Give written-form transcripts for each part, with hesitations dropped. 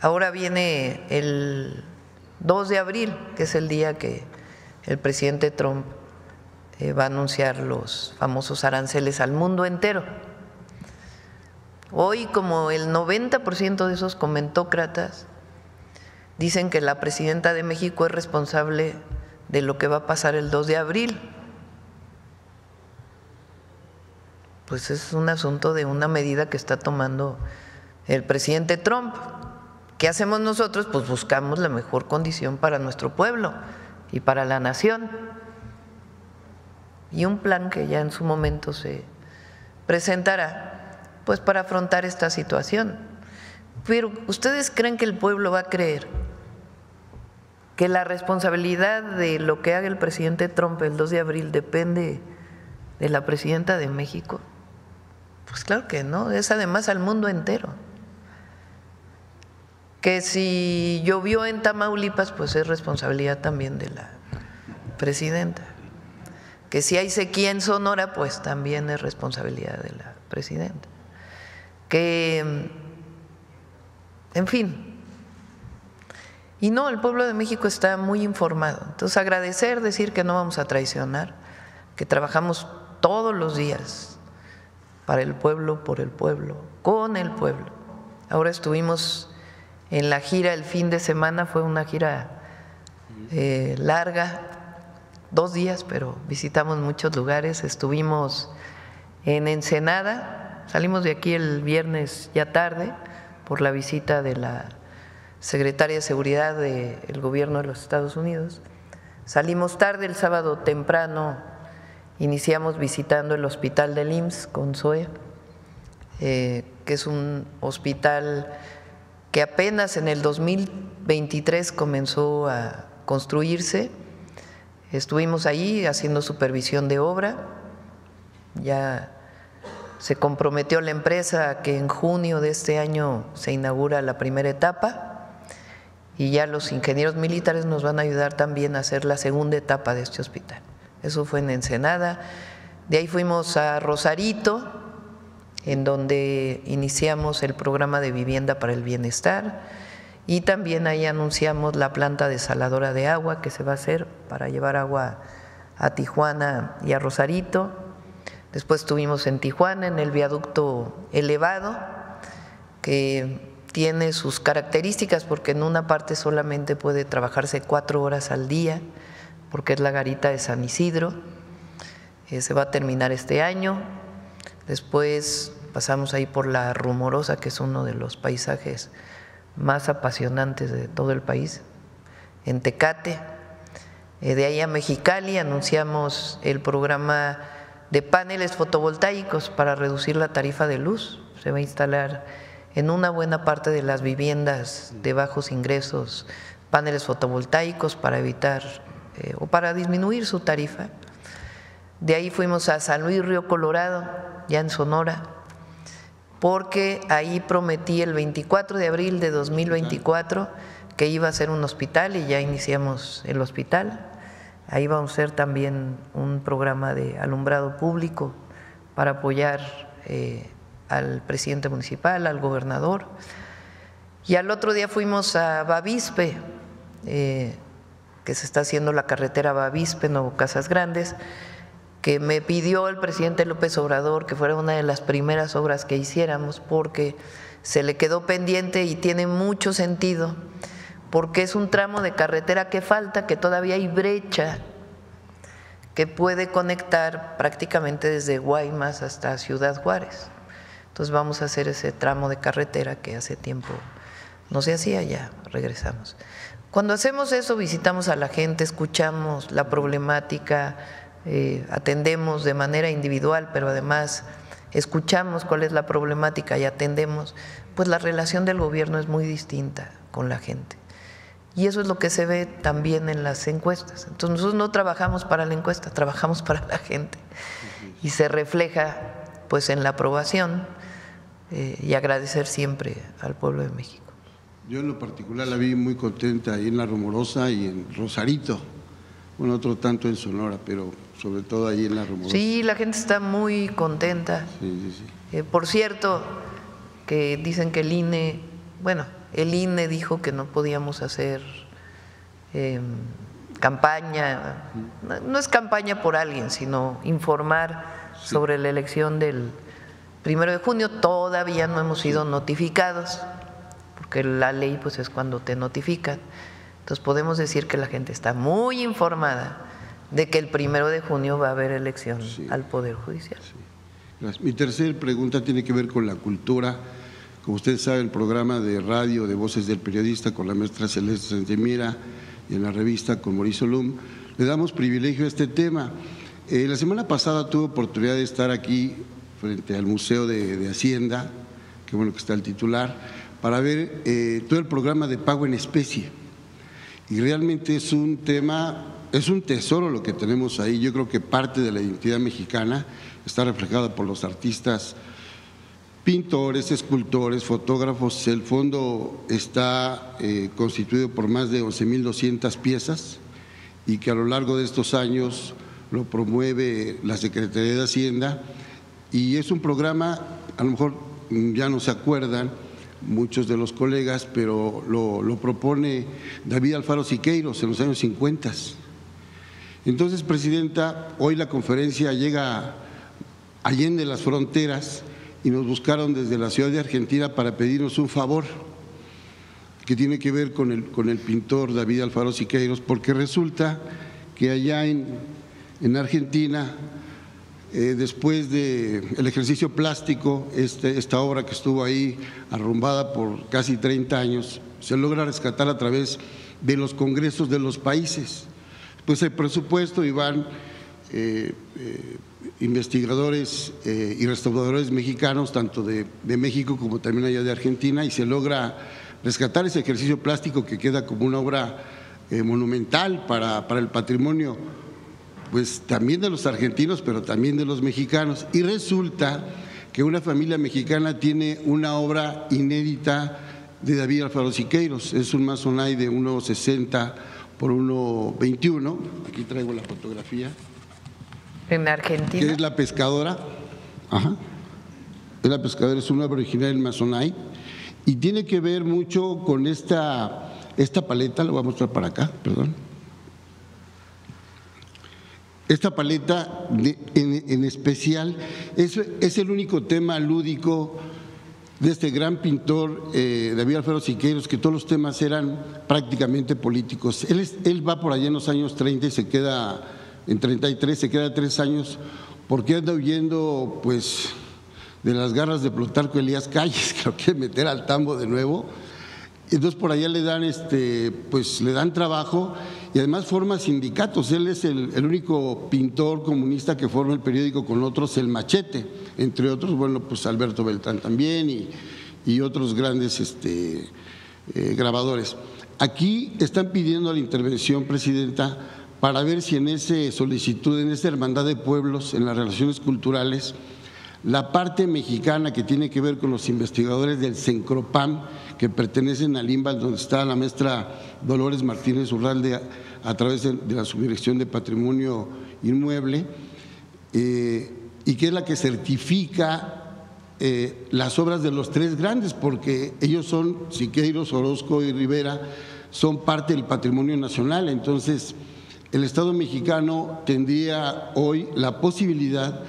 Ahora viene el 2 de abril, que es el día que el presidente Trump va a anunciar los famosos aranceles al mundo entero. Hoy, como el 90% de esos comentócratas dicen que la presidenta de México es responsable de lo que va a pasar el 2 de abril. Pues es un asunto de una medida que está tomando el presidente Trump. ¿Qué hacemos nosotros? Pues buscamos la mejor condición para nuestro pueblo y para la nación. Y un plan que ya en su momento se presentará, pues para afrontar esta situación. Pero ¿ustedes creen que el pueblo va a creer que la responsabilidad de lo que haga el presidente Trump el 2 de abril depende de la presidenta de México? Pues claro que no, es además al mundo entero. Que si llovió en Tamaulipas, pues es responsabilidad también de la presidenta. Que si hay sequía en Sonora, pues también es responsabilidad de la presidenta. Que, en fin. Y no, el pueblo de México está muy informado. Entonces, agradecer, decir que no vamos a traicionar, que trabajamos todos los días para el pueblo, por el pueblo, con el pueblo. Ahora estuvimos en la gira el fin de semana, fue una gira larga, 2 días, pero visitamos muchos lugares. Estuvimos en Ensenada, salimos de aquí el viernes ya tarde por la visita de la secretaria de Seguridad del gobierno de los Estados Unidos. Salimos tarde el sábado temprano, iniciamos visitando el hospital del IMSS con Zoe, que es un hospital que apenas en el 2023 comenzó a construirse. Estuvimos ahí haciendo supervisión de obra, ya se comprometió la empresa a que en junio de este año se inaugura la primera etapa y ya los ingenieros militares nos van a ayudar también a hacer la segunda etapa de este hospital. Eso fue en Ensenada. De ahí fuimos a Rosarito, en donde iniciamos el programa de vivienda para el bienestar y también ahí anunciamos la planta desaladora de agua que se va a hacer para llevar agua a Tijuana y a Rosarito. Después estuvimos en Tijuana en el viaducto elevado, que tiene sus características porque en una parte solamente puede trabajarse 4 horas al día, porque es la garita de San Isidro. Se va a terminar este año. Después pasamos ahí por la Rumorosa, que es uno de los paisajes más apasionantes de todo el país, en Tecate. De ahí a Mexicali anunciamos el programa de paneles fotovoltaicos para reducir la tarifa de luz. Se va a instalar en una buena parte de las viviendas de bajos ingresos paneles fotovoltaicos para evitar o para disminuir su tarifa. De ahí fuimos a San Luis Río Colorado, ya en Sonora, porque ahí prometí el 24 de abril de 2024 que iba a ser un hospital y ya iniciamos el hospital. Ahí vamos a hacer también un programa de alumbrado público para apoyar al presidente municipal, al gobernador. Y al otro día fuimos a Bavispe, que se está haciendo la carretera Bavispe, Nuevo Casas Grandes, que me pidió el presidente López Obrador que fuera una de las primeras obras que hiciéramos porque se le quedó pendiente y tiene mucho sentido, porque es un tramo de carretera que falta, que todavía hay brecha, que puede conectar prácticamente desde Guaymas hasta Ciudad Juárez. Entonces vamos a hacer ese tramo de carretera que hace tiempo no se hacía, ya regresamos. Cuando hacemos eso visitamos a la gente, escuchamos la problemática, atendemos de manera individual, pero además escuchamos cuál es la problemática y atendemos, pues la relación del gobierno es muy distinta con la gente. Y eso es lo que se ve también en las encuestas. Entonces nosotros no trabajamos para la encuesta, trabajamos para la gente y se refleja pues en la aprobación y agradecer siempre al pueblo de México. Yo en lo particular la vi muy contenta ahí en La Rumorosa y en Rosarito, bueno, otro tanto en Sonora, pero sobre todo ahí en La Rumorosa. Sí, la gente está muy contenta. Sí. Por cierto, que dicen que el INE, bueno, el INE dijo que no podíamos hacer campaña, no es campaña por alguien, sino informar sobre la elección del 1 de junio. Todavía no hemos sido notificados, porque la ley pues es cuando te notifican. Entonces podemos decir que la gente está muy informada de que el 1 de junio va a haber elección al Poder Judicial. Sí. Mi tercera pregunta tiene que ver con la cultura. Como ustedes saben, el programa de radio de Voces del Periodista con la maestra Celeste Santemira y en la revista con Mauricio Lum, le damos privilegio a este tema. La semana pasada tuve oportunidad de estar aquí frente al Museo de Hacienda, que bueno que está el titular, para ver todo el programa de pago en especie. Y realmente es un tema, es un tesoro lo que tenemos ahí. Yo creo que parte de la identidad mexicana está reflejada por los artistas, pintores, escultores, fotógrafos. El fondo está constituido por más de 11,200 piezas y que a lo largo de estos años lo promueve la Secretaría de Hacienda, y es un programa, a lo mejor ya no se acuerdan muchos de los colegas, pero lo propone David Alfaro Siqueiros en los años 50. Entonces, Presidenta, hoy la conferencia llega allende las fronteras y nos buscaron desde la ciudad de Argentina para pedirnos un favor que tiene que ver con el pintor David Alfaro Siqueiros, porque resulta que allá en Argentina, después del ejercicio plástico, esta obra que estuvo ahí arrumbada por casi 30 años, se logra rescatar a través de los congresos de los países. Pues el presupuesto, y van investigadores y restauradores mexicanos, tanto de México como también allá de Argentina, y se logra rescatar ese ejercicio plástico que queda como una obra monumental para el patrimonio, pues también de los argentinos, pero también de los mexicanos. Y resulta que una familia mexicana tiene una obra inédita de David Alfaro Siqueiros. Es un Masonite de 1,60 por 1,21. Aquí traigo la fotografía. ¿En Argentina? Que es La Pescadora. Ajá. Es La Pescadora, es una obra original en Masonite y tiene que ver mucho con esta paleta. Lo voy a mostrar para acá, perdón. Esta paleta en especial es el único tema lúdico de este gran pintor David Alfaro Siqueiros, que todos los temas eran prácticamente políticos. Él va por allá en los años 30 y se queda en 33, se queda 3 años porque anda huyendo pues de las garras de Plutarco Elías Calles, que lo quiere meter al tambo de nuevo. Entonces por allá le dan pues le dan trabajo y además forma sindicatos. Él es el único pintor comunista que forma el periódico con otros, El Machete, entre otros, bueno, pues Alberto Beltrán también y otros grandes grabadores. Aquí están pidiendo la intervención, Presidenta, para ver si en esa solicitud, en esa hermandad de pueblos, en las relaciones culturales, la parte mexicana que tiene que ver con los investigadores del CENCROPAM, que pertenecen al INBAL, donde está la maestra Dolores Martínez Urralde a través de la Subdirección de Patrimonio Inmueble, y que es la que certifica las obras de los 3 grandes, porque ellos son, Siqueiros, Orozco y Rivera, son parte del patrimonio nacional. Entonces, el Estado mexicano tendría hoy la posibilidad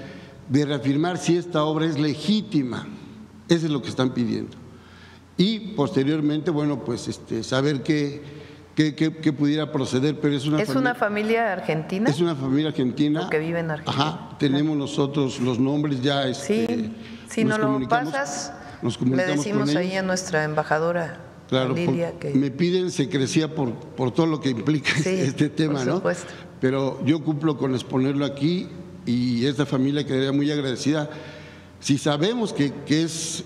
de reafirmar si esta obra es legítima. Eso es lo que están pidiendo. Y posteriormente, bueno, pues saber qué pudiera proceder, pero es una familia argentina. Es una familia argentina. Lo que vive en Argentina. Ajá, tenemos nosotros los nombres ya. Sí, si nos lo pasas, le decimos ahí a nuestra embajadora. Claro, Lilia, que me piden secrecía por todo lo que implica este tema, ¿no? Pero yo cumplo con exponerlo aquí y esta familia quedaría muy agradecida. Si sabemos que es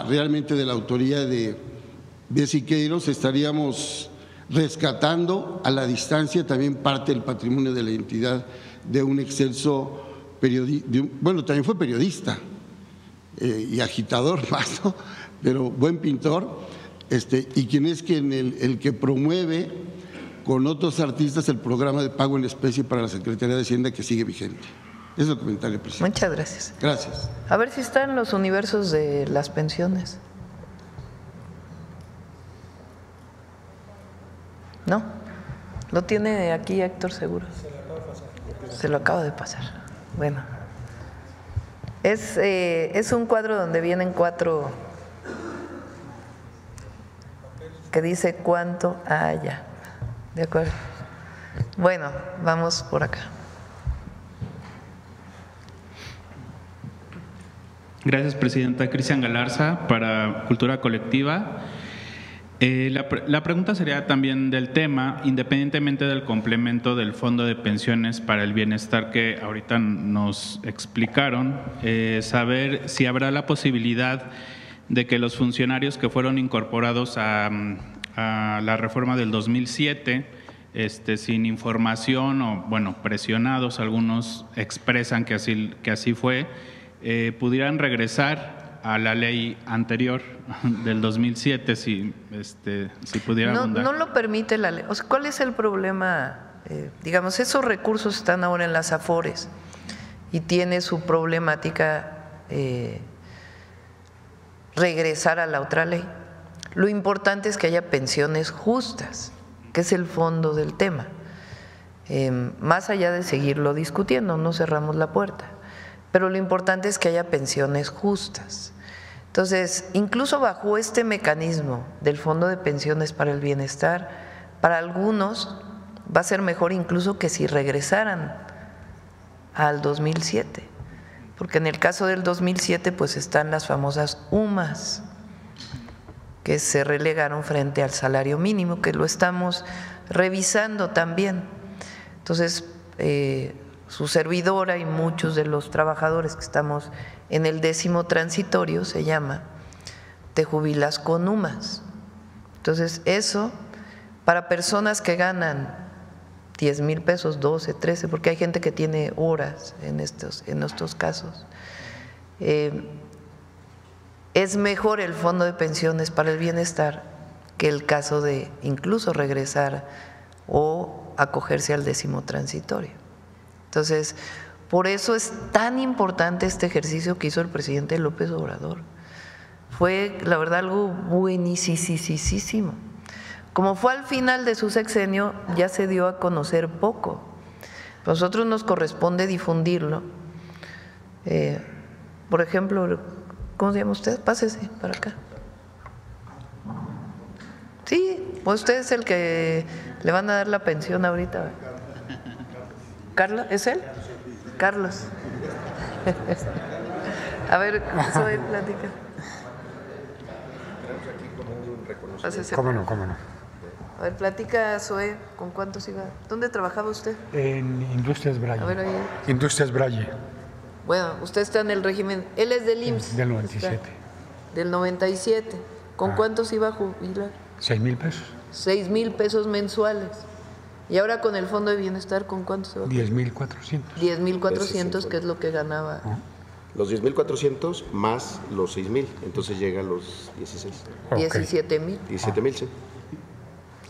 realmente de la autoría de Siqueiros, estaríamos rescatando a la distancia también parte del patrimonio de la identidad de un excelso periodista, bueno, también fue periodista y agitador más, ¿no? Pero buen pintor, y quien es el que promueve con otros artistas el programa de pago en especie para la Secretaría de Hacienda, que sigue vigente. Ese es el comentario, Presidente. Muchas gracias. Gracias. A ver si están los universos de las pensiones. ¿No? ¿Lo tiene aquí Héctor seguro? Se lo acabo de pasar. Bueno. Es un cuadro donde vienen 4 que dice cuánto. Ah, ya. De acuerdo. Bueno, vamos por acá. Gracias, presidenta. Cristian Galarza, para Cultura Colectiva. La pregunta sería también del tema, independientemente del complemento del Fondo de Pensiones para el Bienestar que ahorita nos explicaron, saber si habrá la posibilidad de que los funcionarios que fueron incorporados a la reforma del 2007, sin información o, bueno, presionados, algunos expresan que así fue, pudieran regresar a la ley anterior del 2007, si pudiera abundar. No lo permite la ley. O sea, ¿cuál es el problema? Digamos, esos recursos están ahora en las AFORES y tiene su problemática regresar a la otra ley. Lo importante es que haya pensiones justas, que es el fondo del tema. Más allá de seguirlo discutiendo, no cerramos la puerta, pero lo importante es que haya pensiones justas. Entonces, incluso bajo este mecanismo del Fondo de Pensiones para el Bienestar, para algunos va a ser mejor incluso que si regresaran al 2007, porque en el caso del 2007 pues están las famosas UMAS que se relegaron frente al salario mínimo, que lo estamos revisando también. Entonces, su servidora y muchos de los trabajadores que estamos en el 10º transitorio se llama te jubilas con UMAS. Entonces eso para personas que ganan 10,000 pesos, 12, 13, porque hay gente que tiene horas en estos casos, es mejor el Fondo de Pensiones para el Bienestar que el caso de incluso regresar o acogerse al 10º transitorio. Entonces, por eso es tan importante este ejercicio que hizo el presidente López Obrador. Fue, la verdad, algo buenísimo. Como fue al final de su sexenio, ya se dio a conocer poco. A nosotros nos corresponde difundirlo. Por ejemplo, ¿cómo se llama usted? Pásese para acá. Sí, pues usted es el que le van a dar la pensión ahorita. ¿Carlos? ¿Es él? Carlos. A ver, Zoe, platica. Pásese. ¿Cómo no? A ver, platica, Zoe, ¿con cuántos iba? ¿Dónde trabajaba usted? En Industrias Braille. A ver, ahí. Industrias Braille. Bueno, usted está en el régimen, él es del IMSS. Del 97. Del 97. ¿Con cuántos iba a jubilar? 6,000 pesos. 6,000 pesos mensuales. Y ahora con el Fondo de Bienestar, ¿con cuánto se va? 10,400. 10,400, que es lo que ganaba. Los 10,400 más los 6,000, entonces llega a los 16. 17,000. 17,000, sí.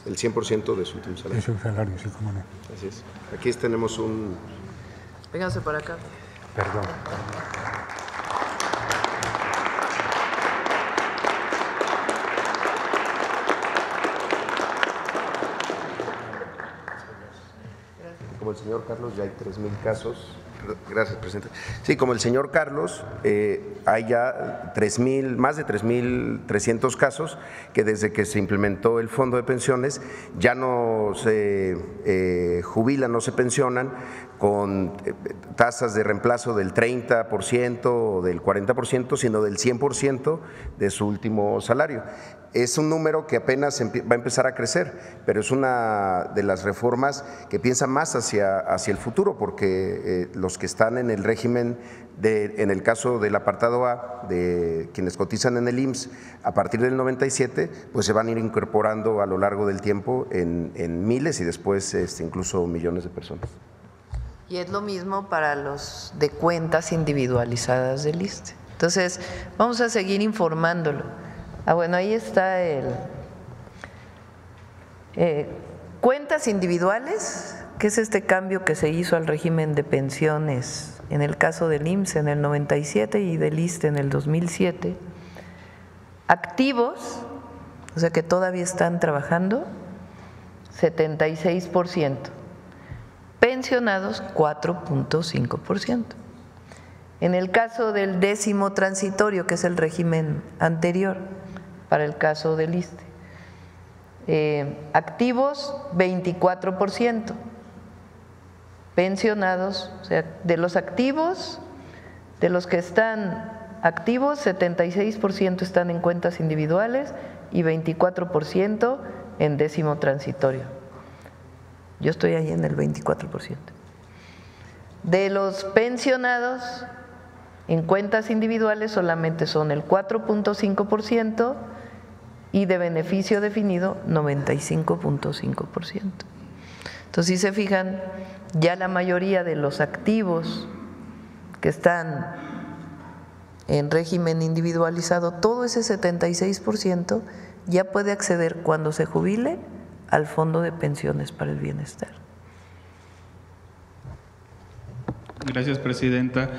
El 100% de su último salario. De su salario, sí, cómo no. Así es. Aquí tenemos un… Vénganse para acá. Perdón. Como el señor Carlos, ya hay 3,000 casos. Gracias, presidente. Sí, como el señor Carlos, hay ya más de 3,300 casos que desde que se implementó el Fondo de Pensiones ya no se jubilan, no se pensionan con tasas de reemplazo del 30% o del 40%, sino del 100% de su último salario. Es un número que apenas va a empezar a crecer, pero es una de las reformas que piensa más hacia el futuro, porque los que están en el régimen, en el caso del apartado A, de quienes cotizan en el IMSS, a partir del 97, pues se van a ir incorporando a lo largo del tiempo en miles y después incluso millones de personas. Y es lo mismo para los de cuentas individualizadas del ISSSTE. Entonces, vamos a seguir informándolo. Bueno, ahí está el cuentas individuales, que es este cambio que se hizo al régimen de pensiones en el caso del IMSS en el 97 y del ISSSTE en el 2007. Activos, o sea que todavía están trabajando, 76%. Pensionados, 4.5%. En el caso del 10º transitorio, que es el régimen anterior, para el caso del ISSSTE, activos, 24%. Pensionados, o sea, de los activos, de los que están activos, 76% están en cuentas individuales y 24% en 10º transitorio. Yo estoy ahí en el 24%. De los pensionados en cuentas individuales solamente son el 4.5% y de beneficio definido 95.5%. Entonces, si se fijan, ya la mayoría de los activos que están en régimen individualizado, todo ese 76% ya puede acceder cuando se jubile al Fondo de Pensiones para el Bienestar. Gracias, presidenta.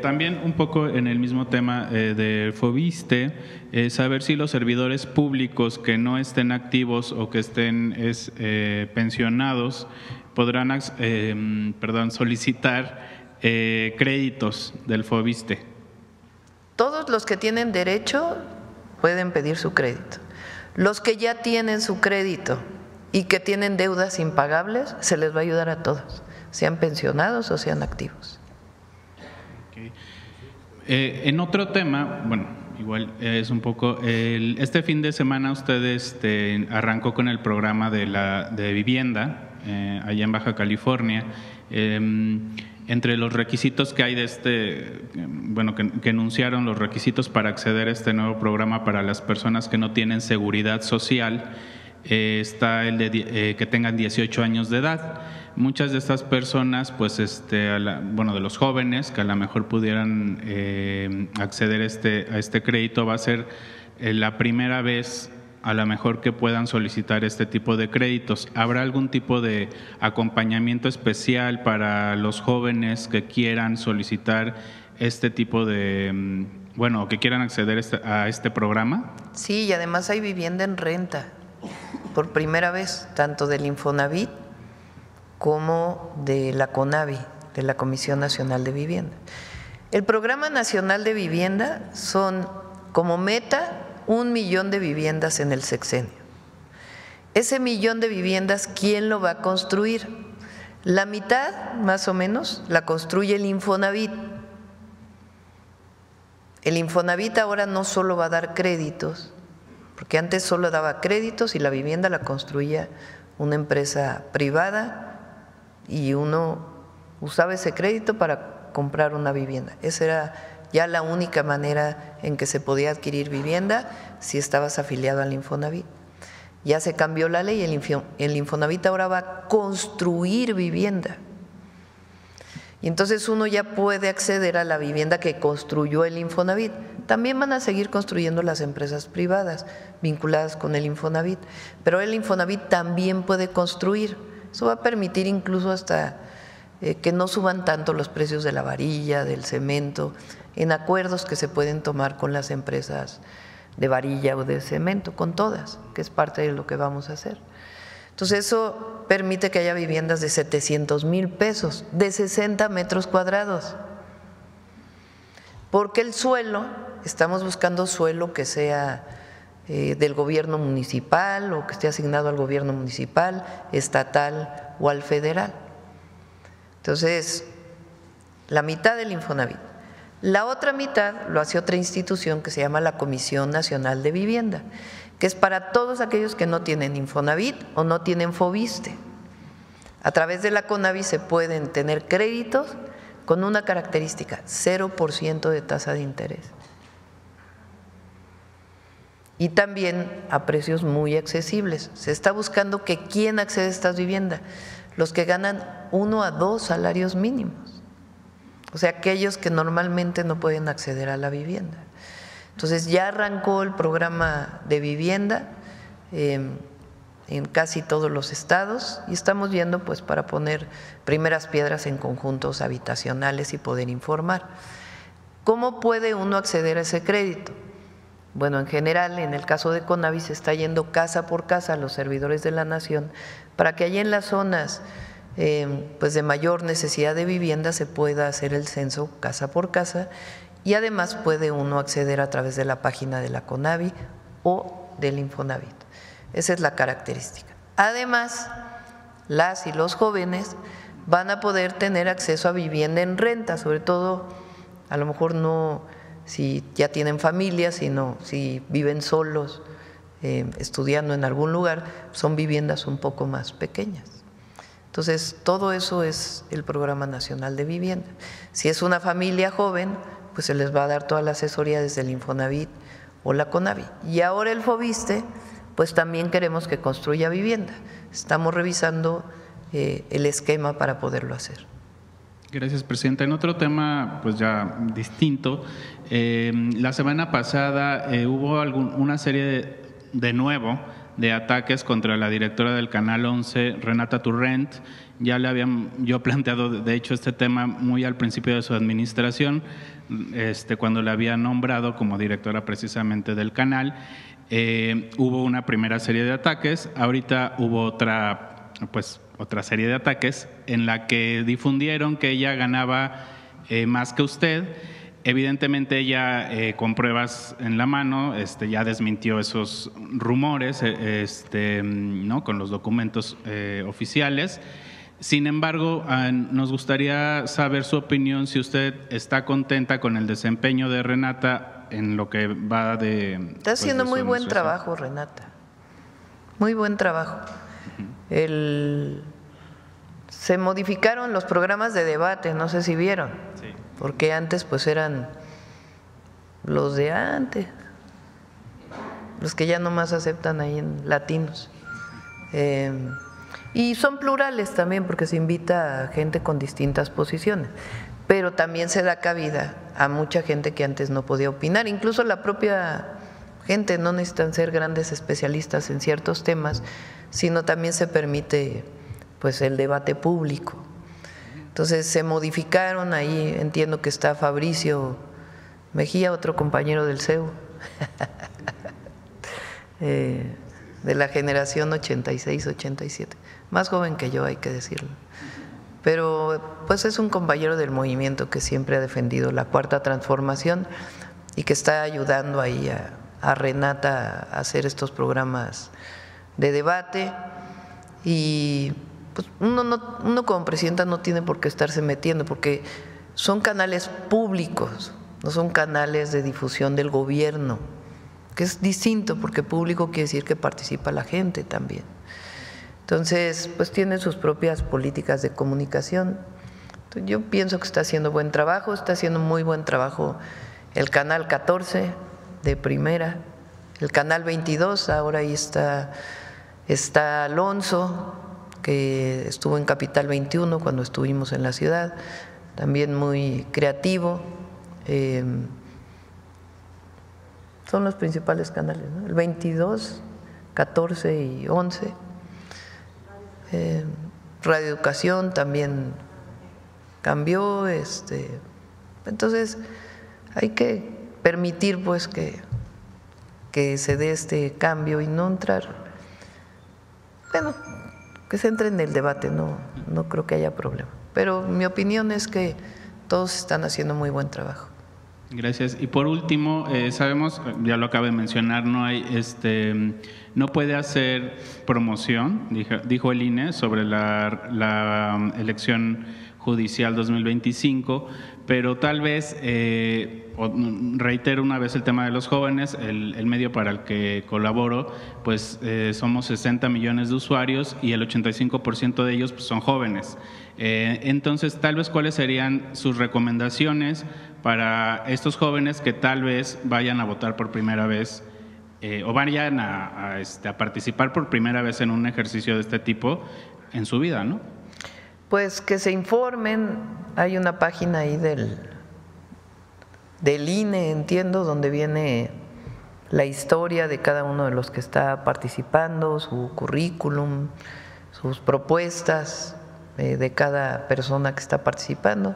También un poco en el mismo tema del FOBISSSTE, saber si los servidores públicos que no estén activos o que estén pensionados podrán solicitar créditos del FOBISSSTE. Todos los que tienen derecho pueden pedir su crédito. Los que ya tienen su crédito y que tienen deudas impagables, se les va a ayudar a todos, sean pensionados o sean activos. Okay. En otro tema, bueno, igual es un poco, este fin de semana usted arrancó con el programa de vivienda allá en Baja California. Entre los requisitos que hay de que enunciaron los requisitos para acceder a este nuevo programa para las personas que no tienen seguridad social, está el de que tengan 18 años de edad. Muchas de estas personas, pues, de los jóvenes que a lo mejor pudieran acceder a este crédito, va a ser la primera vez a lo mejor que puedan solicitar este tipo de créditos. ¿Habrá algún tipo de acompañamiento especial para los jóvenes que quieran solicitar este tipo de, que quieran acceder a este programa? Sí, y además hay vivienda en renta, por primera vez, tanto del Infonavit como de la CONAVI, de la Comisión Nacional de Vivienda. El Programa Nacional de Vivienda son como meta 1 millón de viviendas en el sexenio. Ese 1 millón de viviendas, ¿quién lo va a construir? La mitad, más o menos, la construye el Infonavit. El Infonavit ahora no solo va a dar créditos, porque antes solo daba créditos y la vivienda la construía una empresa privada y uno usaba ese crédito para comprar una vivienda. Esa era ya la única manera en que se podía adquirir vivienda si estabas afiliado al Infonavit. Ya se cambió la ley, el Infonavit ahora va a construir vivienda. Y entonces uno ya puede acceder a la vivienda que construyó el Infonavit. También van a seguir construyendo las empresas privadas vinculadas con el Infonavit, pero el Infonavit también puede construir. Eso va a permitir incluso hasta que no suban tanto los precios de la varilla, del cemento, en acuerdos que se pueden tomar con las empresas de varilla o de cemento, con todas, que es parte de lo que vamos a hacer. Entonces eso permite que haya viviendas de 700,000 pesos, de 60 metros cuadrados, porque el suelo, estamos buscando suelo que sea del gobierno municipal o que esté asignado al gobierno municipal, estatal o al federal. Entonces, la mitad del Infonavit. La otra mitad lo hace otra institución que se llama la Comisión Nacional de Vivienda, que es para todos aquellos que no tienen Infonavit o no tienen FOBISSSTE. A través de la CONAVI se pueden tener créditos con una característica, 0% de tasa de interés. Y también a precios muy accesibles. Se está buscando que quién accede a estas viviendas, los que ganan 1 a 2 salarios mínimos, o sea, aquellos que normalmente no pueden acceder a la vivienda. Entonces ya arrancó el programa de vivienda en casi todos los estados y estamos viendo pues para poner primeras piedras en conjuntos habitacionales y poder informar. ¿Cómo puede uno acceder a ese crédito? bueno, en general, en el caso de CONAVI se está yendo casa por casa a los servidores de la Nación para que allí en las zonas pues de mayor necesidad de vivienda se pueda hacer el censo casa por casa, y además puede uno acceder a través de la página de la CONAVI o del Infonavit. Esa es la característica. Además, las y los jóvenes van a poder tener acceso a vivienda en renta, sobre todo, a lo mejor no si ya tienen familia, sino si viven solos, estudiando en algún lugar, son viviendas un poco más pequeñas. Entonces, todo eso es el Programa Nacional de Vivienda. Si es una familia joven, pues se les va a dar toda la asesoría desde el Infonavit o la CONAVI. Y ahora el FOBISTE, pues también queremos que construya vivienda. Estamos revisando el esquema para poderlo hacer. Gracias, presidenta. En otro tema, pues ya distinto, la semana pasada hubo una serie de nuevo de ataques contra la directora del Canal 11, Renata Turrent. Ya le habían yo planteado, de hecho, este tema muy al principio de su administración, cuando la había nombrado como directora precisamente del canal. Hubo una primera serie de ataques, ahorita hubo otra serie de ataques en la que difundieron que ella ganaba más que usted. Evidentemente ella con pruebas en la mano ya desmintió esos rumores ¿no? con los documentos oficiales. Sin embargo, nos gustaría saber su opinión, si usted está contenta con el desempeño de Renata en lo que va de… Está haciendo muy buen trabajo, Renata. Muy buen trabajo. Se modificaron los programas de debate, no sé si vieron, sí, porque antes pues eran los de antes, los que ya nomás aceptan ahí en latinos. Y son plurales también porque se invita a gente con distintas posiciones, pero también se da cabida a mucha gente que antes no podía opinar, incluso la propia gente, no necesitan ser grandes especialistas en ciertos temas, sino también se permite pues el debate público. Entonces se modificaron ahí, entiendo que está Fabricio Mejía, otro compañero del CEU, de la generación 86-87, más joven que yo, hay que decirlo. Pero pues es un compañero del movimiento que siempre ha defendido la Cuarta Transformación y que está ayudando ahí a Renata a hacer estos programas de debate. Y pues uno como presidenta no tiene por qué estarse metiendo, porque son canales públicos, no son canales de difusión del gobierno, que es distinto, porque público quiere decir que participa la gente también. Entonces, pues tiene sus propias políticas de comunicación. Entonces, yo pienso que está haciendo buen trabajo, está haciendo muy buen trabajo el Canal 14 de Primera, el Canal 22, ahora ahí está Alonso, que estuvo en Capital 21 cuando estuvimos en la ciudad, también muy creativo. Son los principales canales, ¿no? El 22, 14 y 11. Radio Educación también cambió. Entonces hay que permitir pues que se dé este cambio y no entrar, bueno, que se entre en el debate, no creo que haya problema. Pero mi opinión es que todos están haciendo muy buen trabajo. Gracias. Y por último, sabemos, ya lo acabo de mencionar, no puede hacer promoción, dijo el INE, sobre la elección judicial 2025, pero tal vez, reitero una vez el tema de los jóvenes, el medio para el que colaboro, pues somos 60 millones de usuarios y el 85% de ellos pues, son jóvenes. Entonces, tal vez, ¿cuáles serían sus recomendaciones para estos jóvenes que tal vez vayan a votar por primera vez o vayan a participar por primera vez en un ejercicio de este tipo en su vida, ¿no? Pues que se informen, hay una página ahí del INE, entiendo, donde viene la historia de cada uno de los que está participando, su currículum, sus propuestas de cada persona que está participando.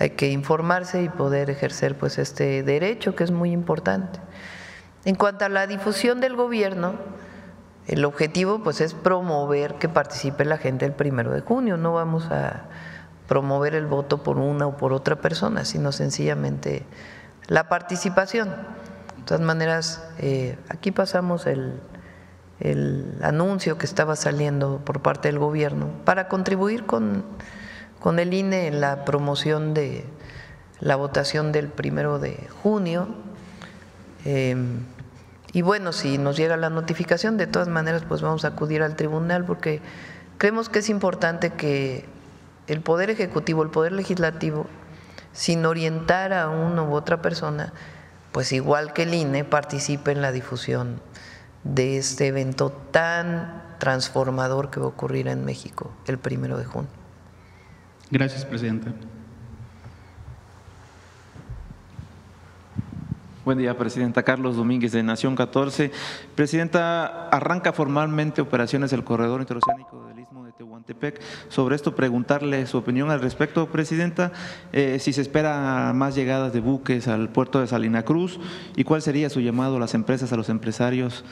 Hay que informarse y poder ejercer pues este derecho que es muy importante. En cuanto a la difusión del gobierno, el objetivo pues es promover que participe la gente el 1 de junio. No vamos a promover el voto por una o por otra persona, sino sencillamente la participación. De todas maneras, aquí pasamos el anuncio que estaba saliendo por parte del gobierno para contribuir con el INE en la promoción de la votación del 1 de junio. Y bueno, si nos llega la notificación, de todas maneras pues vamos a acudir al tribunal, porque creemos que es importante que el Poder Ejecutivo, el Poder Legislativo, sin orientar a una u otra persona, pues igual que el INE, participe en la difusión de este evento tan transformador que va a ocurrir en México el 1 de junio. Gracias, presidenta. Buen día, presidenta. Carlos Domínguez, de Nación 14. Presidenta, arranca formalmente operaciones del corredor interoceánico del Istmo de Tehuantepec. Sobre esto, preguntarle su opinión al respecto, presidenta, si se espera más llegadas de buques al puerto de Salina Cruz y cuál sería su llamado a las empresas, a los empresarios,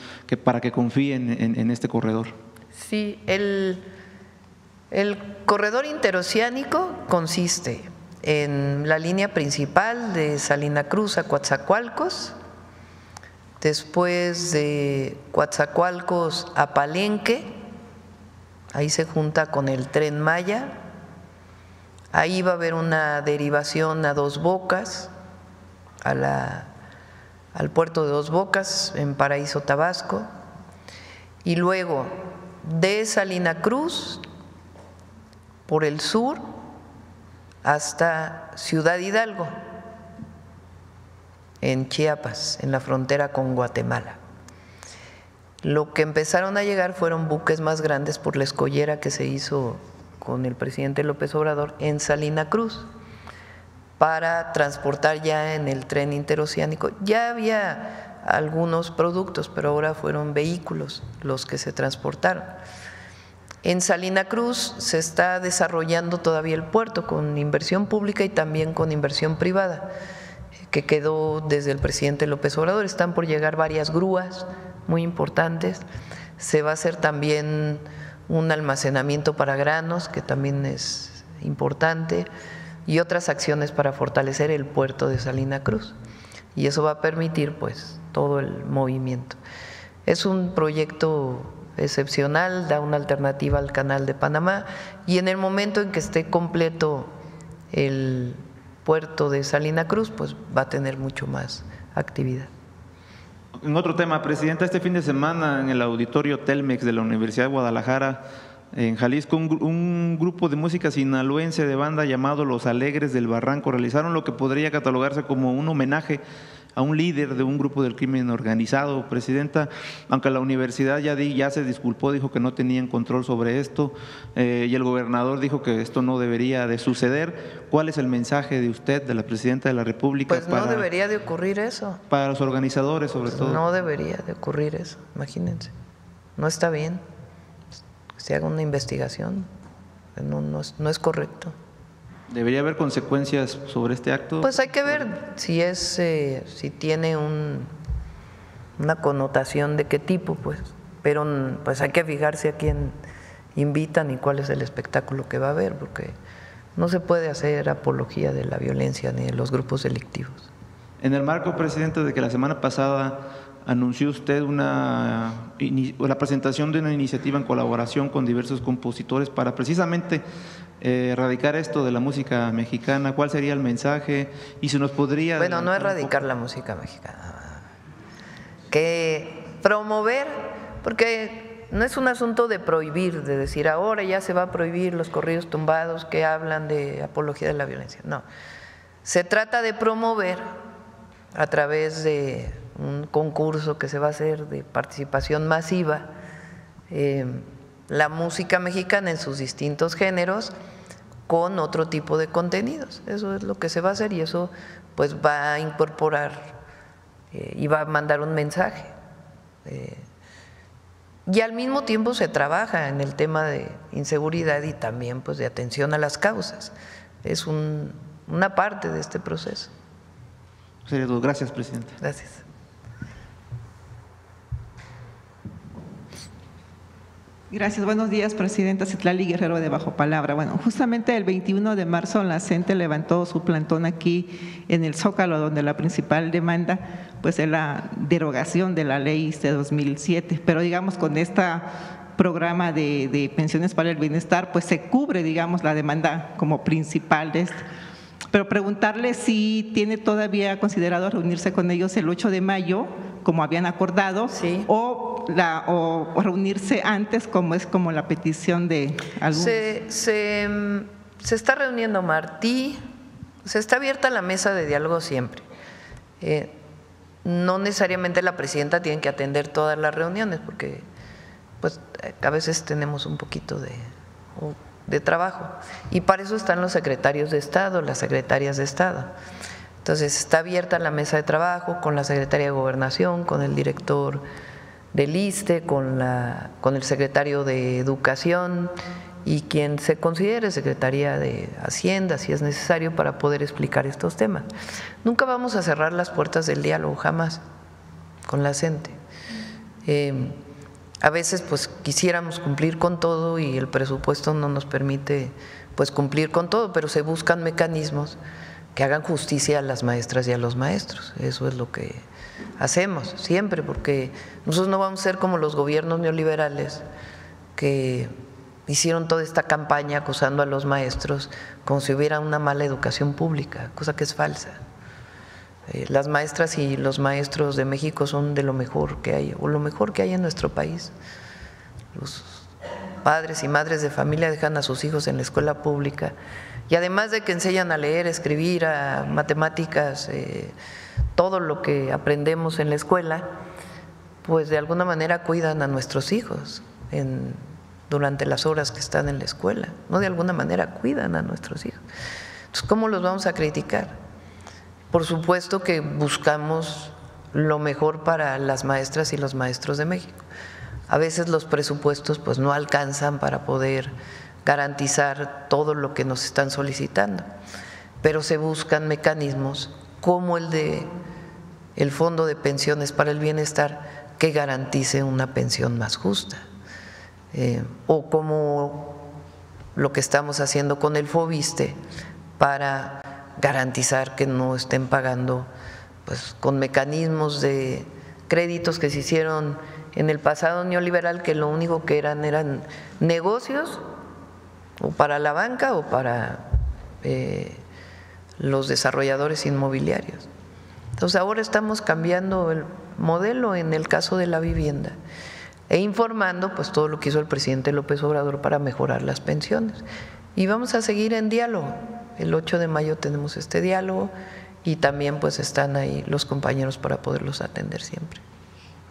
para que confíen en este corredor. Sí, el corredor interoceánico consiste en la línea principal de Salina Cruz a Coatzacoalcos, después de Coatzacoalcos a Palenque, ahí se junta con el Tren Maya, ahí va a haber una derivación a Dos Bocas, al puerto de Dos Bocas en Paraíso, Tabasco, y luego de Salina Cruz por el sur hasta Ciudad Hidalgo, en Chiapas, en la frontera con Guatemala. Lo que empezaron a llegar fueron buques más grandes por la escollera que se hizo con el presidente López Obrador en Salina Cruz para transportar ya en el tren interoceánico. Ya había algunos productos, pero ahora fueron vehículos los que se transportaron. En Salina Cruz se está desarrollando todavía el puerto con inversión pública y también con inversión privada, que quedó desde el presidente López Obrador. Están por llegar varias grúas muy importantes. Se va a hacer también un almacenamiento para granos, que también es importante, y otras acciones para fortalecer el puerto de Salina Cruz. Y eso va a permitir pues todo el movimiento. Es un proyecto excepcional, da una alternativa al Canal de Panamá, y en el momento en que esté completo el puerto de Salina Cruz, pues va a tener mucho más actividad. En otro tema, presidenta, este fin de semana en el auditorio Telmex de la Universidad de Guadalajara, en Jalisco, un grupo de música sinaloense de banda llamado Los Alegres del Barranco realizaron lo que podría catalogarse como un homenaje a un líder de un grupo del crimen organizado, presidenta, aunque la universidad ya se disculpó, dijo que no tenían control sobre esto, y el gobernador dijo que esto no debería de suceder. ¿Cuál es el mensaje de usted, de la presidenta de la República? Pues no debería de ocurrir eso. Para los organizadores, sobre todo. No debería de ocurrir eso, imagínense. No está bien. Se haga una investigación. No es correcto. ¿Debería haber consecuencias sobre este acto? Pues hay que ver si tiene una connotación de qué tipo, pues. Pero pues hay que fijarse a quién invitan y cuál es el espectáculo que va a haber, porque no se puede hacer apología de la violencia ni de los grupos delictivos. En el marco, presidente, de que la semana pasada anunció usted la presentación de una iniciativa en colaboración con diversos compositores para precisamente erradicar esto de la música mexicana, ¿cuál sería el mensaje? Y si nos podría… Bueno, no erradicar la música mexicana, que promover, porque no es un asunto de prohibir, de decir ahora ya se va a prohibir los corridos tumbados que hablan de apología de la violencia, no. Se trata de promover a través de un concurso que se va a hacer de participación masiva, la música mexicana en sus distintos géneros con otro tipo de contenidos. Eso es lo que se va a hacer y eso pues va a incorporar y va a mandar un mensaje. Y al mismo tiempo se trabaja en el tema de inseguridad y también pues de atención a las causas. Es una parte de este proceso. Sería todo. Gracias, presidente. Gracias. Gracias. Buenos días, Presidenta. Citlali Guerrero de Bajo Palabra. Bueno, justamente el 21 de marzo la CENTE levantó su plantón aquí en el Zócalo, donde la principal demanda pues es la derogación de la ley de 2007. Pero digamos con este programa de pensiones para el bienestar pues se cubre digamos la demanda como principal de esto. Pero preguntarle si tiene todavía considerado reunirse con ellos el 8 de mayo, como habían acordado, sí, o reunirse antes, como es como la petición de algunos. Se está reuniendo Martí, se está abierta la mesa de diálogo siempre. No necesariamente la presidenta tiene que atender todas las reuniones, porque pues a veces tenemos un poquito de trabajo, y para eso están los secretarios de Estado, las secretarias de Estado. Entonces está abierta la mesa de trabajo con la secretaria de Gobernación, con el director del ISSSTE, con el secretario de Educación y quien se considere Secretaría de Hacienda, si es necesario, para poder explicar estos temas. Nunca vamos a cerrar las puertas del diálogo, jamás, con la CENTE. A veces pues quisiéramos cumplir con todo y el presupuesto no nos permite pues cumplir con todo, pero se buscan mecanismos que hagan justicia a las maestras y a los maestros. Eso es lo que hacemos siempre, porque nosotros no vamos a ser como los gobiernos neoliberales que hicieron toda esta campaña acusando a los maestros como si hubiera una mala educación pública, cosa que es falsa. Las maestras y los maestros de México son de lo mejor que hay, o lo mejor que hay en nuestro país. Los padres y madres de familia dejan a sus hijos en la escuela pública y además de que enseñan a leer, escribir, a matemáticas, todo lo que aprendemos en la escuela, pues de alguna manera cuidan a nuestros hijos durante las horas que están en la escuela, no de alguna manera cuidan a nuestros hijos. Entonces, ¿cómo los vamos a criticar? Por supuesto que buscamos lo mejor para las maestras y los maestros de México. A veces los presupuestos pues no alcanzan para poder garantizar todo lo que nos están solicitando, pero se buscan mecanismos como el Fondo de Pensiones para el Bienestar que garantice una pensión más justa, o como lo que estamos haciendo con el FOBISSSTE para garantizar que no estén pagando pues con mecanismos de créditos que se hicieron en el pasado neoliberal, que lo único que eran negocios o para la banca o para los desarrolladores inmobiliarios. Entonces ahora estamos cambiando el modelo en el caso de la vivienda e informando pues todo lo que hizo el presidente López Obrador para mejorar las pensiones. Y vamos a seguir en diálogo. El 8 de mayo tenemos este diálogo y también pues están ahí los compañeros para poderlos atender siempre.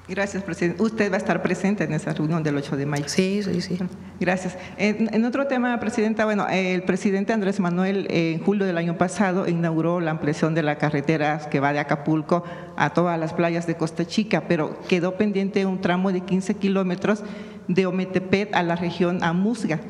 Gracias, presidente. ¿Usted va a estar presente en esa reunión del 8 de mayo? Sí, sí, sí. Gracias. En otro tema, presidenta, bueno, el presidente Andrés Manuel en julio del año pasado inauguró la ampliación de la carretera que va de Acapulco a todas las playas de Costa Chica, pero quedó pendiente un tramo de 15 kilómetros de Ometepec a la región Amusga.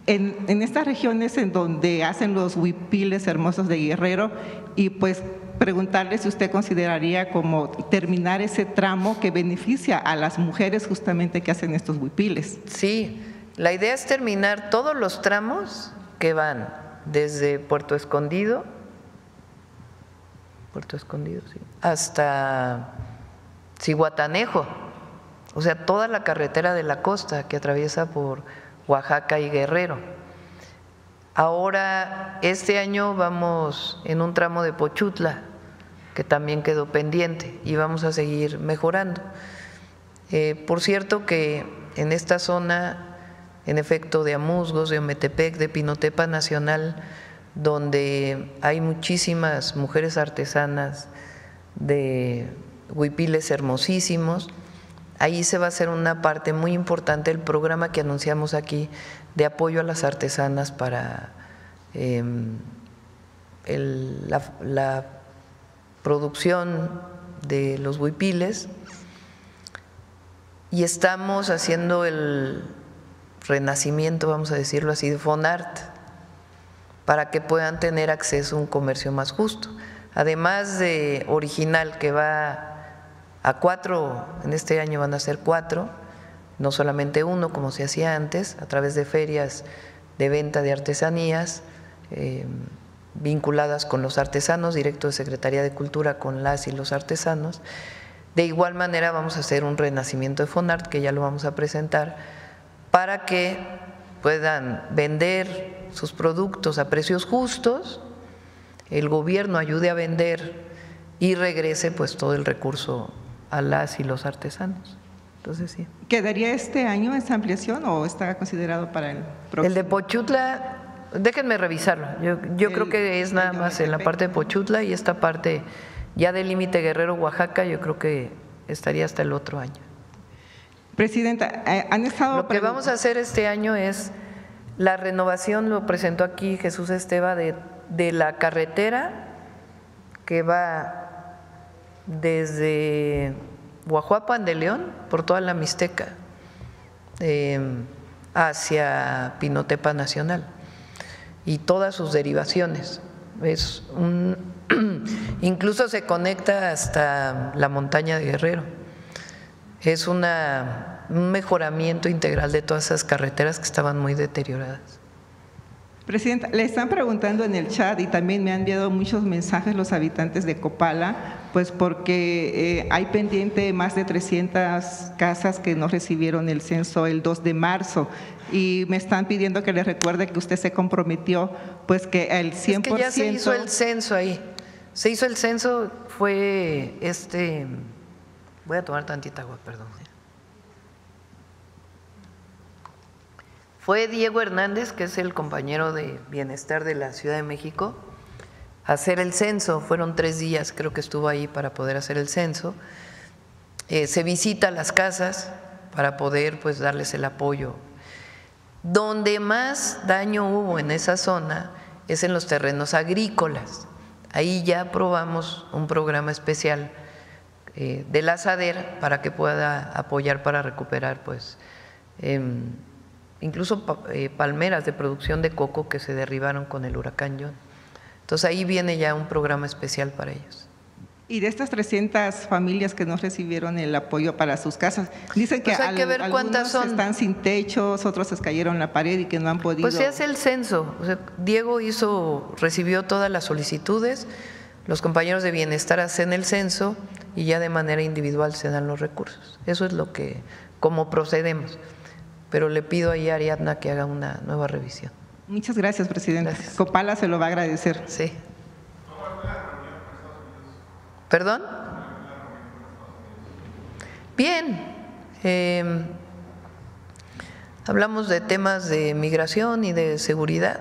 En estas regiones en donde hacen los huipiles hermosos de Guerrero, y pues preguntarle si usted consideraría como terminar ese tramo que beneficia a las mujeres justamente que hacen estos huipiles. Sí, la idea es terminar todos los tramos que van desde Puerto Escondido, sí, hasta Zihuatanejo, o sea, toda la carretera de la costa que atraviesa por Oaxaca y Guerrero. Ahora, este año vamos en un tramo de Pochutla, que también quedó pendiente, y vamos a seguir mejorando. Por cierto que en esta zona, en efecto de Amusgos, de Ometepec, de Pinotepa Nacional, donde hay muchísimas mujeres artesanas de huipiles hermosísimos, ahí se va a hacer una parte muy importante del programa que anunciamos aquí de apoyo a las artesanas para la producción de los huipiles, y estamos haciendo el renacimiento, vamos a decirlo así, de Fonart, para que puedan tener acceso a un comercio más justo. Además de Original, que va a 4, en este año van a ser 4, no solamente uno como se hacía antes, a través de ferias de venta de artesanías vinculadas con los artesanos, directo de Secretaría de Cultura con las y los artesanos. De igual manera vamos a hacer un renacimiento de Fonart, que ya lo vamos a presentar, para que puedan vender sus productos a precios justos, el gobierno ayude a vender y regrese pues todo el recurso a las y los artesanos. Entonces sí. ¿Quedaría este año esa ampliación o está considerado para el próximo? El de Pochutla, déjenme revisarlo. Yo creo que es nada más en la parte de Pochutla, y esta parte ya del límite Guerrero, Oaxaca, yo creo que estaría hasta el otro año. Presidenta, han estado… Lo que vamos a hacer este año es la renovación, lo presentó aquí Jesús Esteva, de la carretera que va desde Guajuapan de León, por toda la Mixteca, hacia Pinotepa Nacional y todas sus derivaciones. Incluso se conecta hasta la montaña de Guerrero. Es un mejoramiento integral de todas esas carreteras que estaban muy deterioradas. Presidenta, le están preguntando en el chat y también me han enviado muchos mensajes los habitantes de Copala, pues porque hay pendiente más de 300 casas que no recibieron el censo el 2 de marzo y me están pidiendo que les recuerde que usted se comprometió pues que el 100%… Es que ya se hizo el censo ahí, se hizo el censo, fue voy a tomar tantita agua, perdón. Fue Diego Hernández, que es el compañero de Bienestar de la Ciudad de México, a hacer el censo. Fueron 3 días, creo que estuvo ahí para poder hacer el censo. Se visita las casas para poder pues darles el apoyo. Donde más daño hubo en esa zona es en los terrenos agrícolas. Ahí ya aprobamos un programa especial de la SADER para que pueda apoyar para recuperar pues incluso palmeras de producción de coco que se derribaron con el huracán John. Entonces ahí viene ya un programa especial para ellos. Y de estas 300 familias que no recibieron el apoyo para sus casas, dicen que, pues hay que ver cuántas son. Están sin techos, otros se cayeron la pared y que no han podido… Pues se hace el censo. O sea, Diego recibió todas las solicitudes, los compañeros de Bienestar hacen el censo y ya de manera individual se dan los recursos. Eso es como procedemos. Pero le pido ahí a Ariadna que haga una nueva revisión. Muchas gracias, presidenta. Gracias. Copala se lo va a agradecer. Sí. ¿Perdón? Bien. Hablamos de temas de migración y de seguridad.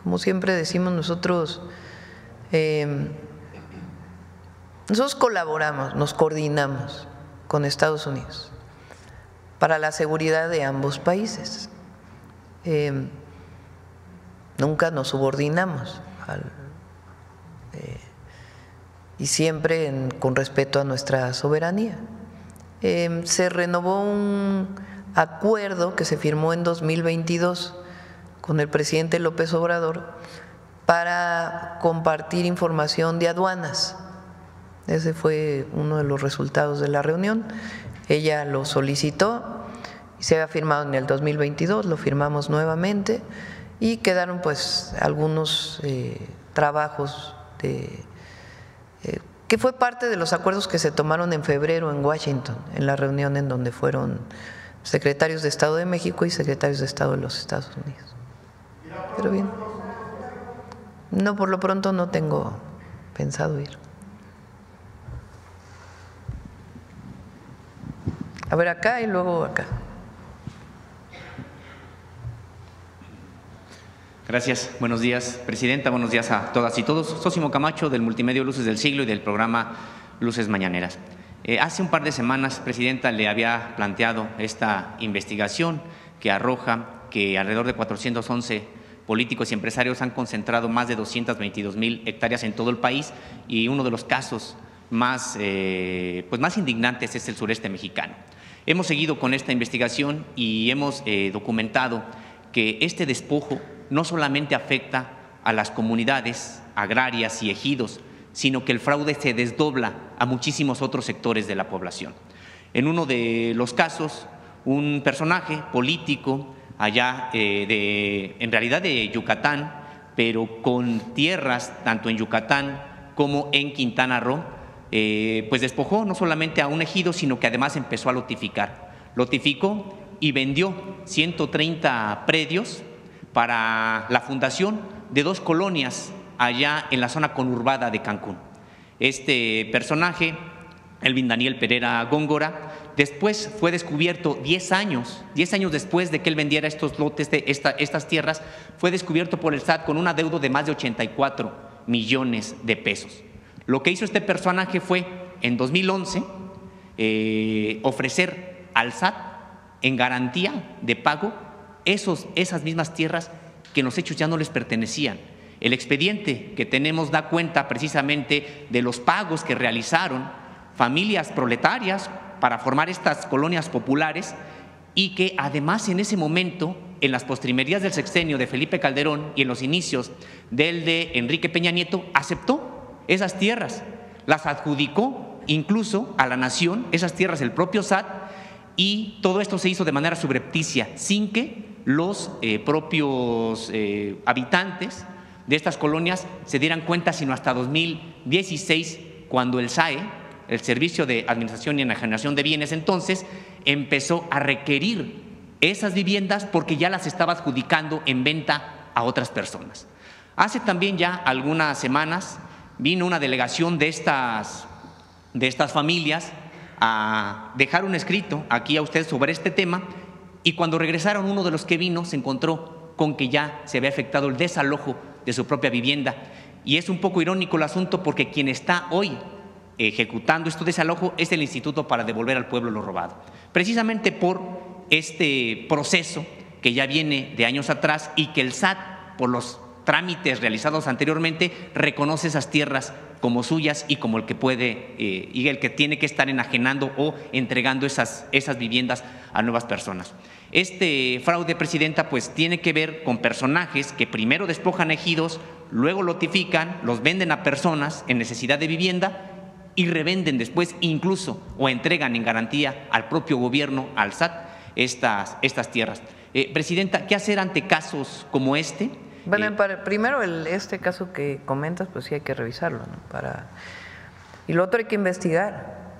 Como siempre decimos nosotros colaboramos, nos coordinamos con Estados Unidos para la seguridad de ambos países. Nunca nos subordinamos y siempre con respeto a nuestra soberanía. Se renovó un acuerdo que se firmó en 2022 con el presidente López Obrador para compartir información de aduanas. Ese fue uno de los resultados de la reunión. Ella lo solicitó y se había firmado en el 2022, lo firmamos nuevamente y quedaron pues algunos trabajos que fue parte de los acuerdos que se tomaron en febrero en Washington, en la reunión en donde fueron secretarios de Estado de México y secretarios de Estado de los Estados Unidos. Pero bien, no, por lo pronto no tengo pensado ir. A ver acá y luego acá. Gracias. Buenos días, presidenta. Buenos días a todas y todos. Sósimo Camacho, del multimedio Luces del Siglo y del programa Luces Mañaneras. Hace un par de semanas, presidenta, le había planteado esta investigación que arroja que alrededor de 411 políticos y empresarios han concentrado más de 222,000 hectáreas en todo el país y uno de los casos más indignantes es el sureste mexicano. Hemos seguido con esta investigación y hemos documentado que este despojo no solamente afecta a las comunidades agrarias y ejidos, sino que el fraude se desdobla a muchísimos otros sectores de la población. En uno de los casos, un personaje político allá en realidad de Yucatán, pero con tierras tanto en Yucatán como en Quintana Roo, pues despojó no solamente a un ejido, sino que además empezó a lotificar. Lotificó y vendió 130 predios para la fundación de 2 colonias allá en la zona conurbada de Cancún. Este personaje, Elvin Daniel Pereira Góngora, después fue descubierto 10 años después de que él vendiera estos lotes de estas tierras, fue descubierto por el SAT con un adeudo de más de 84 millones de pesos. Lo que hizo este personaje fue, en 2011, ofrecer al SAT en garantía de pago esas mismas tierras que en los hechos ya no les pertenecían. El expediente que tenemos da cuenta precisamente de los pagos que realizaron familias proletarias para formar estas colonias populares y que además en ese momento, en las postrimerías del sexenio de Felipe Calderón y en los inicios del de Enrique Peña Nieto, aceptó esas tierras, las adjudicó incluso a la nación, esas tierras el propio SAT, y todo esto se hizo de manera subrepticia, sin que los propios habitantes de estas colonias se dieran cuenta, sino hasta 2016, cuando el SAE, el Servicio de Administración y Enajenación de Bienes, entonces empezó a requerir esas viviendas porque ya las estaba adjudicando en venta a otras personas. Hace también ya algunas semanas vino una delegación de estas familias a dejar un escrito aquí a usted sobre este tema, y cuando regresaron, uno de los que vino se encontró con que ya se había efectuado el desalojo de su propia vivienda. Y es un poco irónico el asunto, porque quien está hoy ejecutando este desalojo es el Instituto para Devolver al Pueblo lo Robado, precisamente por este proceso que ya viene de años atrás y que el SAT, por los trámites realizados anteriormente, reconoce esas tierras como suyas y como el que puede y el que tiene que estar enajenando o entregando esas viviendas a nuevas personas. Este fraude, Presidenta, pues tiene que ver con personajes que primero despojan ejidos, luego lotifican, los venden a personas en necesidad de vivienda y revenden después incluso o entregan en garantía al propio gobierno, al SAT, estas tierras. Presidenta, ¿qué hacer ante casos como este? Bueno, primero este caso que comentas, pues sí hay que revisarlo, ¿no? Y lo otro hay que investigar.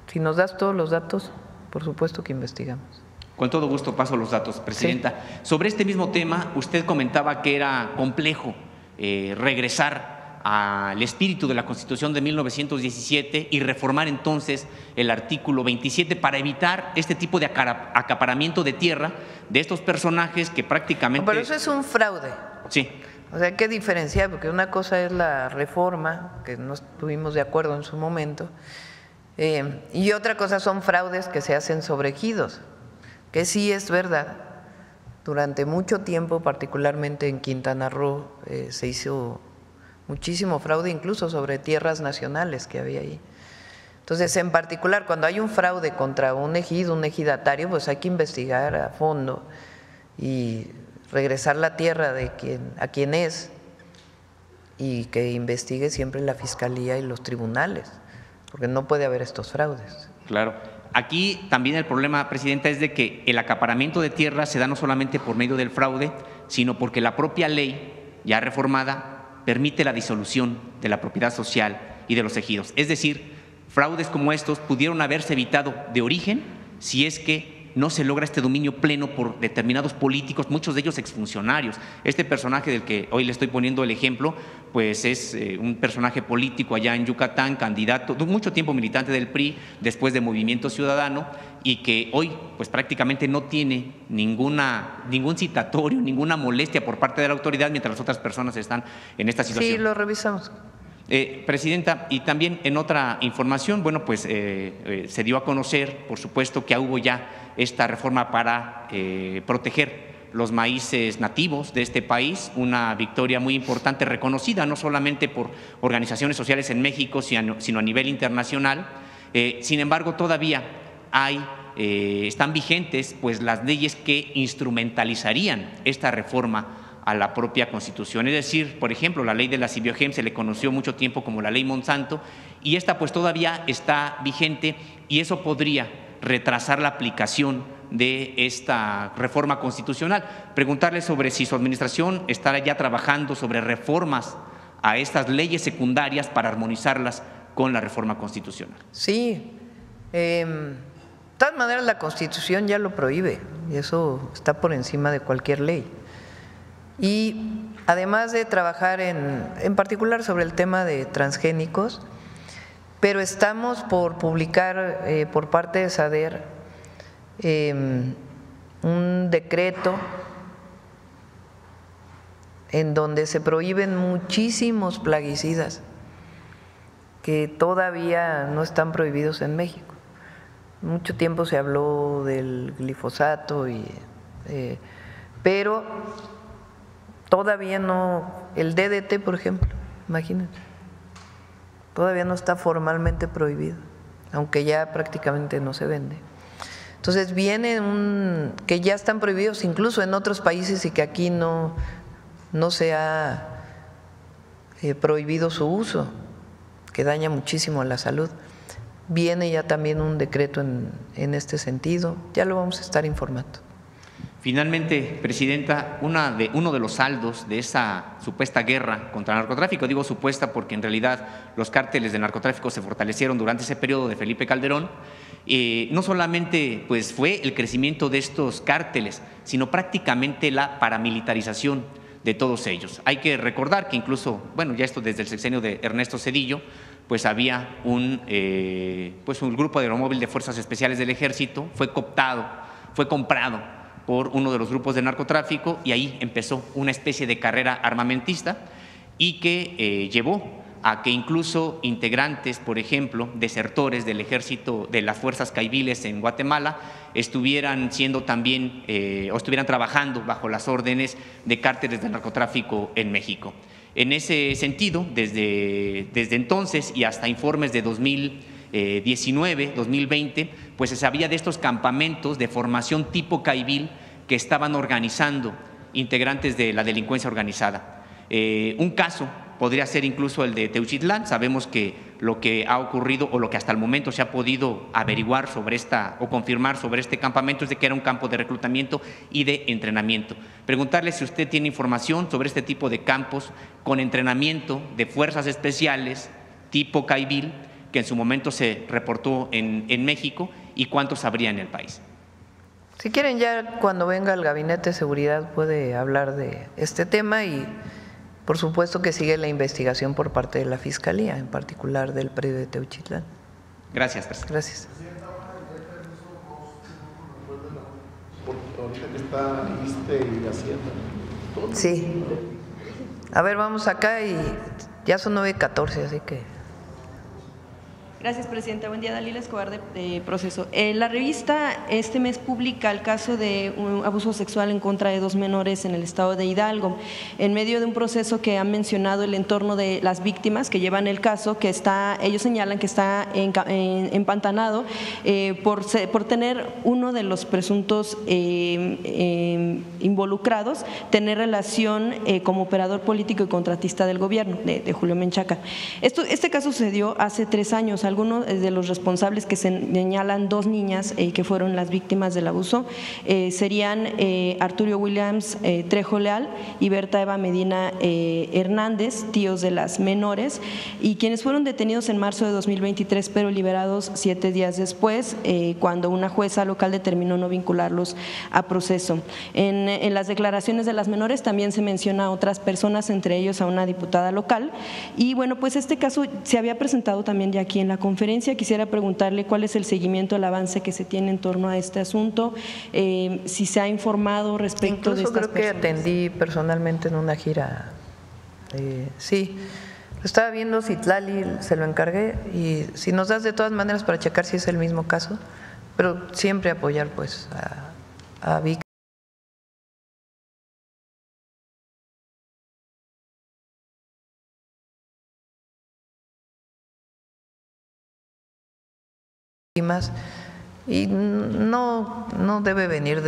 Si nos das todos los datos, por supuesto que investigamos. Con todo gusto paso los datos, Presidenta. Sí. Sobre este mismo tema, usted comentaba que era complejo regresar al espíritu de la Constitución de 1917 y reformar entonces el artículo 27 para evitar este tipo de acaparamiento de tierra de estos personajes que prácticamente… Pero eso es un fraude. Sí. O sea, hay que diferenciar, porque una cosa es la reforma, que no estuvimos de acuerdo en su momento, y otra cosa son fraudes que se hacen sobre ejidos, que sí es verdad. Durante mucho tiempo, particularmente en Quintana Roo, se hizo muchísimo fraude, incluso sobre tierras nacionales que había ahí. Entonces, en particular, cuando hay un fraude contra un ejido, un ejidatario, pues hay que investigar a fondo y regresar la tierra a quien es, y que investigue siempre la Fiscalía y los tribunales, porque no puede haber estos fraudes. Claro. Aquí también el problema, Presidenta, es de que el acaparamiento de tierras se da no solamente por medio del fraude, sino porque la propia ley, ya reformada, permite la disolución de la propiedad social y de los ejidos. Es decir, fraudes como estos pudieron haberse evitado de origen si es que no se logra este dominio pleno por determinados políticos, muchos de ellos exfuncionarios. Este personaje del que hoy le estoy poniendo el ejemplo, pues es un personaje político allá en Yucatán, candidato, mucho tiempo militante del PRI, después de Movimiento Ciudadano, y que hoy pues prácticamente no tiene ningún citatorio, ninguna molestia por parte de la autoridad, mientras las otras personas están en esta situación. Sí, lo revisamos. Presidenta, y también en otra información, bueno, pues se dio a conocer, por supuesto, que hubo ya esta reforma para proteger los maíces nativos de este país, una victoria muy importante, reconocida no solamente por organizaciones sociales en México, sino a nivel internacional. Sin embargo, todavía están vigentes pues las leyes que instrumentalizarían esta reforma a la propia Constitución. Es decir, por ejemplo, la ley de la Sibiogem se le conoció mucho tiempo como la ley Monsanto, y esta pues todavía está vigente, y eso podría retrasar la aplicación de esta reforma constitucional. Preguntarle sobre si su administración estará ya trabajando sobre reformas a estas leyes secundarias para armonizarlas con la reforma constitucional. Sí, de todas maneras la Constitución ya lo prohíbe y eso está por encima de cualquier ley. Y además de trabajar en particular sobre el tema de transgénicos, pero estamos por publicar por parte de SADER un decreto en donde se prohíben muchísimos plaguicidas que todavía no están prohibidos en México. Mucho tiempo se habló del glifosato, pero todavía no, el DDT, por ejemplo, imagínense, todavía no está formalmente prohibido, aunque ya prácticamente no se vende. Entonces viene que ya están prohibidos incluso en otros países y que aquí no se ha prohibido su uso, que daña muchísimo a la salud. Viene ya también un decreto en este sentido, ya lo vamos a estar informando. Finalmente, Presidenta, uno de los saldos de esa supuesta guerra contra el narcotráfico, digo supuesta porque en realidad los cárteles de narcotráfico se fortalecieron durante ese periodo de Felipe Calderón, no solamente pues, fue el crecimiento de estos cárteles, sino prácticamente la paramilitarización de todos ellos. Hay que recordar que incluso, bueno, ya esto desde el sexenio de Ernesto Zedillo, pues había un grupo de aeromóvil de Fuerzas Especiales del Ejército, fue comprado por uno de los grupos de narcotráfico y ahí empezó una especie de carrera armamentista y que llevó a que incluso integrantes, por ejemplo, desertores del ejército, de las fuerzas caiviles en Guatemala, estuvieran siendo también o estuvieran trabajando bajo las órdenes de cárteles de narcotráfico en México. En ese sentido, desde entonces y hasta informes de 2019, 2020, pues se sabía de estos campamentos de formación tipo caivil que estaban organizando integrantes de la delincuencia organizada. Un caso podría ser incluso el de Teuchitlán. Sabemos que lo que ha ocurrido o lo que hasta el momento se ha podido averiguar sobre o confirmar sobre este campamento es de que era un campo de reclutamiento y de entrenamiento. Preguntarle si usted tiene información sobre este tipo de campos con entrenamiento de fuerzas especiales tipo caivil que en su momento se reportó en México y cuántos habría en el país. Si quieren, ya cuando venga el Gabinete de Seguridad puede hablar de este tema y por supuesto que sigue la investigación por parte de la Fiscalía, en particular del predio de Teuchitlán. Gracias, presidente. Gracias. Ahorita que está ISSSTE y Hacienda. Sí. A ver, vamos acá y ya son 9:14, así que… Gracias, Presidenta. Buen día, Dalila Escobar de Proceso. La revista este mes publica el caso de un abuso sexual en contra de 2 menores en el estado de Hidalgo, en medio de un proceso que han mencionado el entorno de las víctimas que llevan el caso, que ellos señalan que está empantanado por tener uno de los presuntos involucrados, tener relación como operador político y contratista del gobierno, de Julio Menchaca. Este caso sucedió hace 3 años. Algunos de los responsables que señalan 2 niñas que fueron las víctimas del abuso serían Arturo Williams Trejo Leal y Berta Eva Medina Hernández, tíos de las menores, y quienes fueron detenidos en marzo de 2023 pero liberados 7 días después, cuando una jueza local determinó no vincularlos a proceso. En las declaraciones de las menores también se menciona a otras personas, entre ellos a una diputada local, y bueno, pues este caso se había presentado también ya aquí en la conferencia. Quisiera preguntarle cuál es el seguimiento, el avance que se tiene en torno a este asunto, si se ha informado respecto incluso de estas creo personas. Que atendí personalmente en una gira, sí, lo estaba viendo Citlali, se lo encargué y si nos das de todas maneras para checar si es el mismo caso, pero siempre apoyar pues a víctimas. Y no debe venir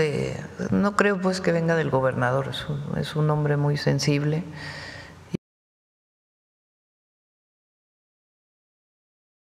no creo pues que venga del gobernador, es un hombre muy sensible